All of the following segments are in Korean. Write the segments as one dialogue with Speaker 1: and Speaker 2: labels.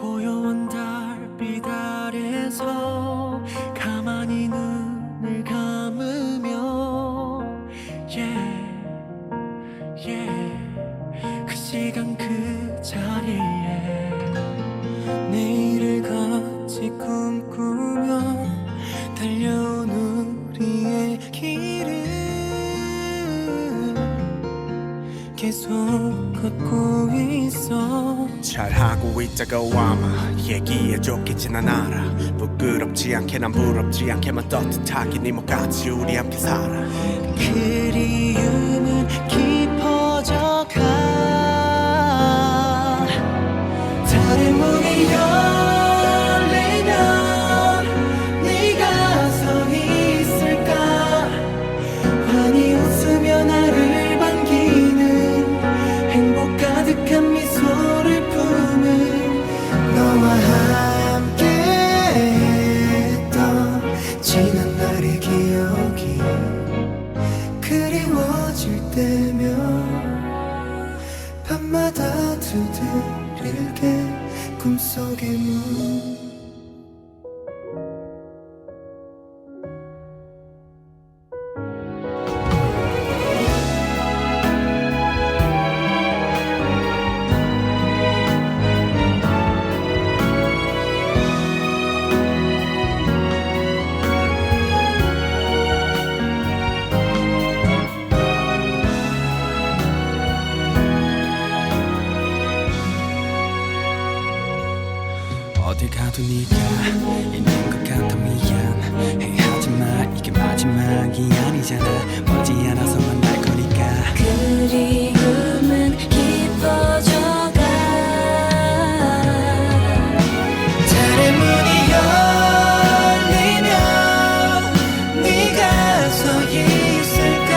Speaker 1: 고요한 달빛 아래서 가만히 눈을 감으며 그 시간 그 자리에 내일을 같이 꿈꾸며 달려온 우리의 길을 계속 걷고 있어.
Speaker 2: 잘하고 있다고 아마 얘기해줬겠지 난 알아. 부끄럽지 않게 난 부럽지 않게만 떳떳하게 네 몸같이 우리 함께 살아.
Speaker 1: 그리움은 깊어져가 달의 문이 열리면 네가 서 있을까. 환히 웃으며 나를 반기는 행복 가득한 미소를 품은 너와 함께 했던 지난 날의 기억이 그리워질 때면 밤마다 두드릴게 꿈속의 문.
Speaker 3: 어딜 가도 네가 있는 것 같아 미안해. 하지만 이게 마지막이 아니잖아. 멀지 않아서 만날 거니까.
Speaker 4: 그리움은 깊어져가
Speaker 1: 달의 문이 열리면 네가 서 있을까.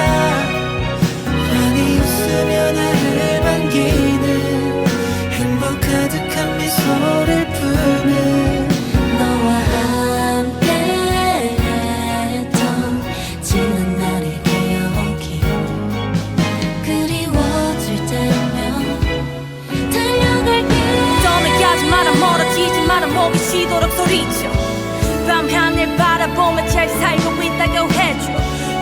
Speaker 1: 환히 웃으며 나를 반기는 행복 가득한 미소를 품은
Speaker 4: 너와 함께 했던 지난 날의 기억이 그리워질 때면 달려갈게.
Speaker 5: 떠나가지 마라 멀어지지 마라 목이 쉬도록 소리쳐. 밤하늘 바라보며 잘 살고 있다고 해줘.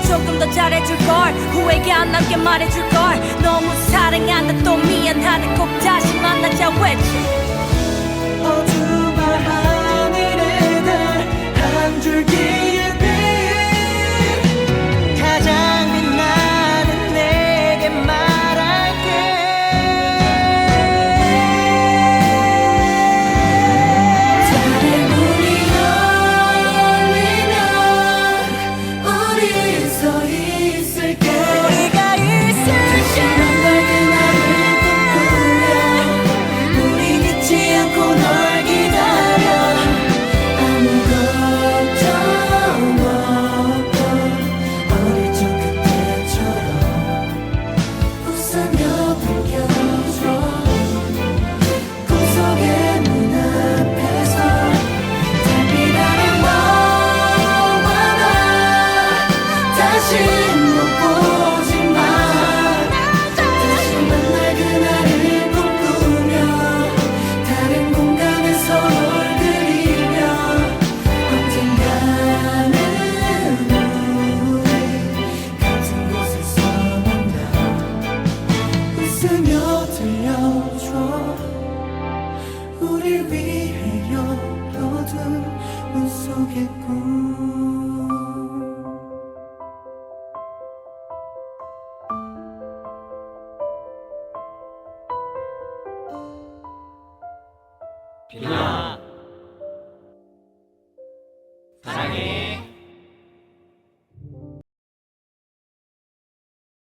Speaker 5: 조금 더 잘해줄걸 후회가 안 남게 말해줄걸. 너무 사랑한다 또 미안하다 꼭 다시 만나자 외쳐.
Speaker 1: 어두운 하늘에 달 한 줄기의 빛 가장 빛나는 내게 말할게.
Speaker 4: 달의 문이 열리면 우리 서 있을게.
Speaker 5: 우리가
Speaker 4: 다시 만날 그날을 꿈꾸며
Speaker 1: 우린 잊지 않고 널 기다려.
Speaker 4: 아무 걱정 없고 어릴 적 그때처럼 웃으며 반겨줘.
Speaker 1: 꿈속의 문 앞에서 달빛 아래 너와 나 다시 못 보지만 다시 만날 그날을 꿈꾸며 다른 공간에서 널 그리며 언젠가는 우리 같은 곳에서 만나 웃으며 들려줘. 우릴 위해 열어둔 꿈속의 꿈.
Speaker 3: 빌라